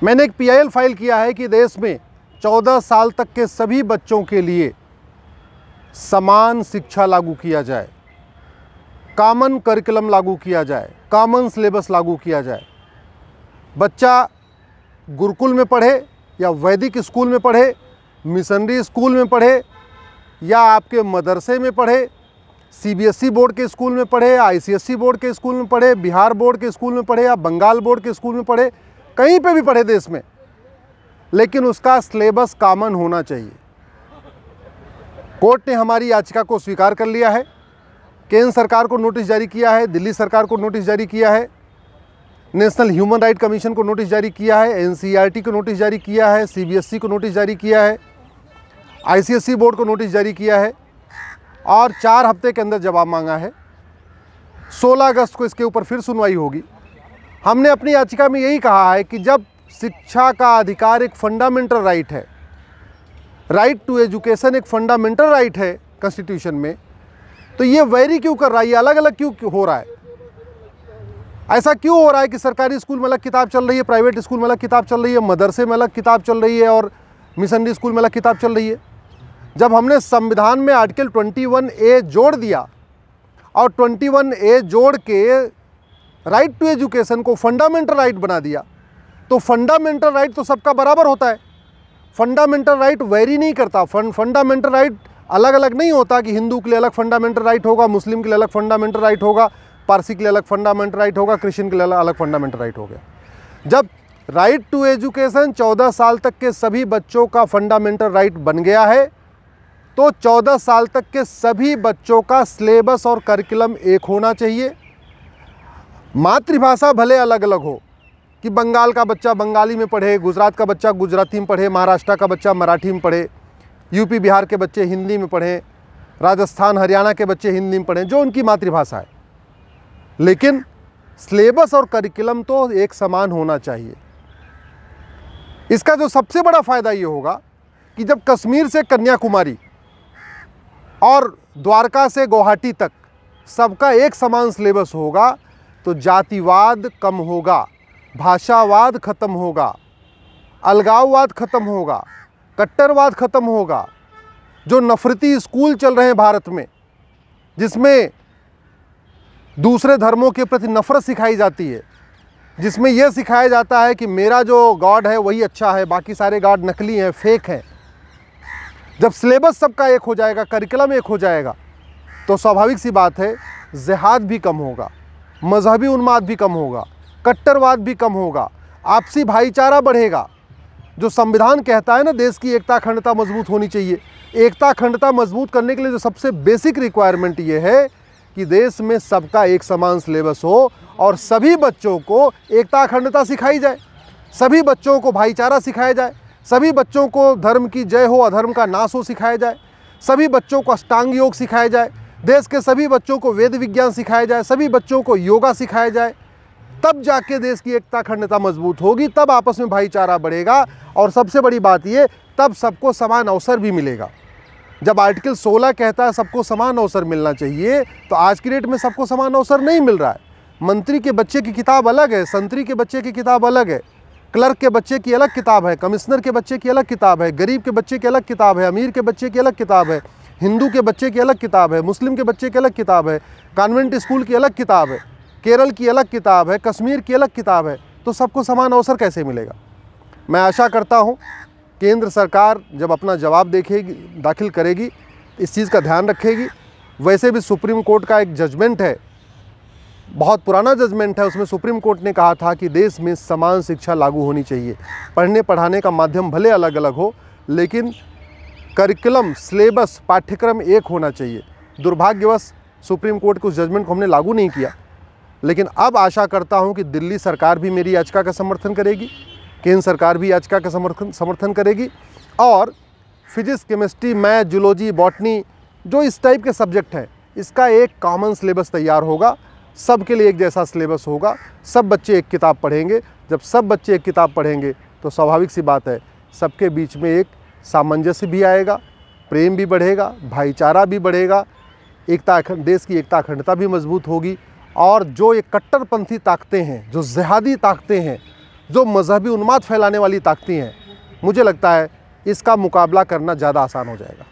मैंने एक PIL file किया है कि देश में 14 साल तक के सभी बच्चों के लिए समान शिक्षा लागू किया जाए, कॉमन करिकुलम लागू किया जाए, कॉमन सिलेबस लागू किया जाए। बच्चा गुरुकुल में पढ़े या वैदिक स्कूल में पढ़े, मिशनरी स्कूल में पढ़े या आपके मदरसे में पढ़े, CBSE बोर्ड के स्कूल में पढ़े, ICSE बोर्ड के स्कूल में पढ़े, बिहार बोर्ड के स्कूल में पढ़े या बंगाल बोर्ड के स्कूल में पढ़े, कहीं पे भी पढ़े देश में, लेकिन उसका सिलेबस कॉमन होना चाहिए। कोर्ट ने हमारी याचिका को स्वीकार कर लिया है। केंद्र सरकार को नोटिस जारी किया है, दिल्ली सरकार को नोटिस जारी किया है, नेशनल ह्यूमन राइट कमीशन को नोटिस जारी किया है, NCERT को नोटिस जारी किया है, CBSE को नोटिस जारी किया है, ICSE बोर्ड को नोटिस जारी किया है और 4 हफ्ते के अंदर जवाब मांगा है। 16 अगस्त को इसके ऊपर फिर सुनवाई होगी। हमने अपनी याचिका में यही कहा है कि जब शिक्षा का अधिकार एक फंडामेंटल राइट है, राइट टू एजुकेशन एक फंडामेंटल राइट है कॉन्स्टिट्यूशन में, तो ये वैरी क्यों कर रहा है, ये अलग अलग क्यों हो रहा है? ऐसा क्यों हो रहा है कि सरकारी स्कूल में अलग किताब चल रही है, प्राइवेट स्कूल में अलग किताब चल रही है, मदरसे में अलग किताब चल रही है और मिशनरी स्कूल में अलग किताब चल रही है? जब हमने संविधान में आर्टिकल 21A जोड़ दिया और 21A जोड़ के राइट टू एजुकेशन को फंडामेंटल राइट बना दिया, तो फंडामेंटल राइट तो सबका बराबर होता है। फंडामेंटल राइट वेरी नहीं करता। फंडामेंटल राइट अलग अलग नहीं होता कि हिंदू के लिए अलग फंडामेंटल राइट होगा, मुस्लिम के लिए अलग फंडामेंटल राइट होगा, पारसी के लिए अलग फंडामेंटल राइट होगा, क्रिश्चियन के लिए अलग फंडामेंटल राइट हो गया। जब राइट टू एजुकेशन 14 साल तक के सभी बच्चों का फंडामेंटल राइट बन गया है, तो 14 साल तक के सभी बच्चों का सिलेबस और करिकुलम एक होना चाहिए। मातृभाषा भले अलग अलग हो, कि बंगाल का बच्चा बंगाली में पढ़े, गुजरात का बच्चा गुजराती में पढ़े, महाराष्ट्र का बच्चा मराठी में पढ़े, यूपी बिहार के बच्चे हिंदी में पढ़ें, राजस्थान हरियाणा के बच्चे हिंदी में पढ़ें, जो उनकी मातृभाषा है, लेकिन सिलेबस और करिकुलम तो एक समान होना चाहिए। इसका जो सबसे बड़ा फ़ायदा ये होगा कि जब कश्मीर से कन्याकुमारी और द्वारका से गुवाहाटी तक सबका एक समान सिलेबस होगा, तो जातिवाद कम होगा, भाषावाद खत्म होगा, अलगाववाद खत्म होगा, कट्टरवाद खत्म होगा। जो नफरती स्कूल चल रहे हैं भारत में, जिसमें दूसरे धर्मों के प्रति नफरत सिखाई जाती है, जिसमें यह सिखाया जाता है कि मेरा जो गॉड है वही अच्छा है, बाकी सारे गॉड नकली हैं, फेक हैं। जब सिलेबस सबका एक हो जाएगा, करिकुलम एक हो जाएगा, तो स्वाभाविक सी बात है जिहाद भी कम होगा, मजहबी उन्माद भी कम होगा, कट्टरवाद भी कम होगा, आपसी भाईचारा बढ़ेगा। जो संविधान कहता है ना, देश की एकता अखंडता मजबूत होनी चाहिए, एकता अखंडता मजबूत करने के लिए जो सबसे बेसिक रिक्वायरमेंट ये है कि देश में सबका एक समान सिलेबस हो और सभी बच्चों को एकता अखंडता सिखाई जाए, सभी बच्चों को भाईचारा सिखाया जाए, सभी बच्चों को धर्म की जय हो अधर्म का नाश हो सिखाया जाए, सभी बच्चों को अष्टांग योग सिखाया जाए, देश के सभी बच्चों को वेद विज्ञान सिखाया जाए, सभी बच्चों को योगा सिखाया जाए। तब जाके देश की एकता अखंडता मजबूत होगी, तब आपस में भाईचारा बढ़ेगा और सबसे बड़ी बात ये, तब सबको समान अवसर भी मिलेगा। जब आर्टिकल 16 कहता है सबको समान अवसर मिलना चाहिए, तो आज की डेट में सबको समान अवसर नहीं मिल रहा है। मंत्री के बच्चे की किताब अलग है, संतरी के बच्चे की किताब अलग है, क्लर्क के बच्चे की अलग किताब है, कमिश्नर के बच्चे की अलग किताब है, गरीब के बच्चे की अलग किताब है, अमीर के बच्चे की अलग किताब है, हिंदू के बच्चे की अलग किताब है, मुस्लिम के बच्चे की अलग किताब है, कॉन्वेंट स्कूल की अलग किताब है, केरल की अलग किताब है, कश्मीर की अलग किताब है, तो सबको समान अवसर कैसे मिलेगा? मैं आशा करता हूँ केंद्र सरकार जब अपना जवाब दाखिल करेगी, इस चीज़ का ध्यान रखेगी। वैसे भी सुप्रीम कोर्ट का एक जजमेंट है, बहुत पुराना जजमेंट है, उसमें सुप्रीम कोर्ट ने कहा था कि देश में समान शिक्षा लागू होनी चाहिए। पढ़ने पढ़ाने का माध्यम भले अलग अलग हो, लेकिन करिकुलम, सिलेबस, पाठ्यक्रम एक होना चाहिए। दुर्भाग्यवश सुप्रीम कोर्ट के उस जजमेंट को हमने लागू नहीं किया, लेकिन अब आशा करता हूं कि दिल्ली सरकार भी मेरी याचिका का समर्थन करेगी, केंद्र सरकार भी याचिका का समर्थन करेगी और physics, chemistry, math, zoology, botany, जो इस टाइप के सब्जेक्ट हैं, इसका एक कॉमन सिलेबस तैयार होगा, सबके लिए एक जैसा सिलेबस होगा, सब बच्चे एक किताब पढ़ेंगे। जब सब बच्चे एक किताब पढ़ेंगे तो स्वाभाविक सी बात है सबके बीच में एक सामंजस्य भी आएगा, प्रेम भी बढ़ेगा, भाईचारा भी बढ़ेगा, देश की एकता अखंडता भी मजबूत होगी और जो ये कट्टरपंथी ताकतें हैं, जो जिहादी ताकतें हैं, जो मजहबी उन्माद फैलाने वाली ताकतें हैं, मुझे लगता है इसका मुकाबला करना ज़्यादा आसान हो जाएगा।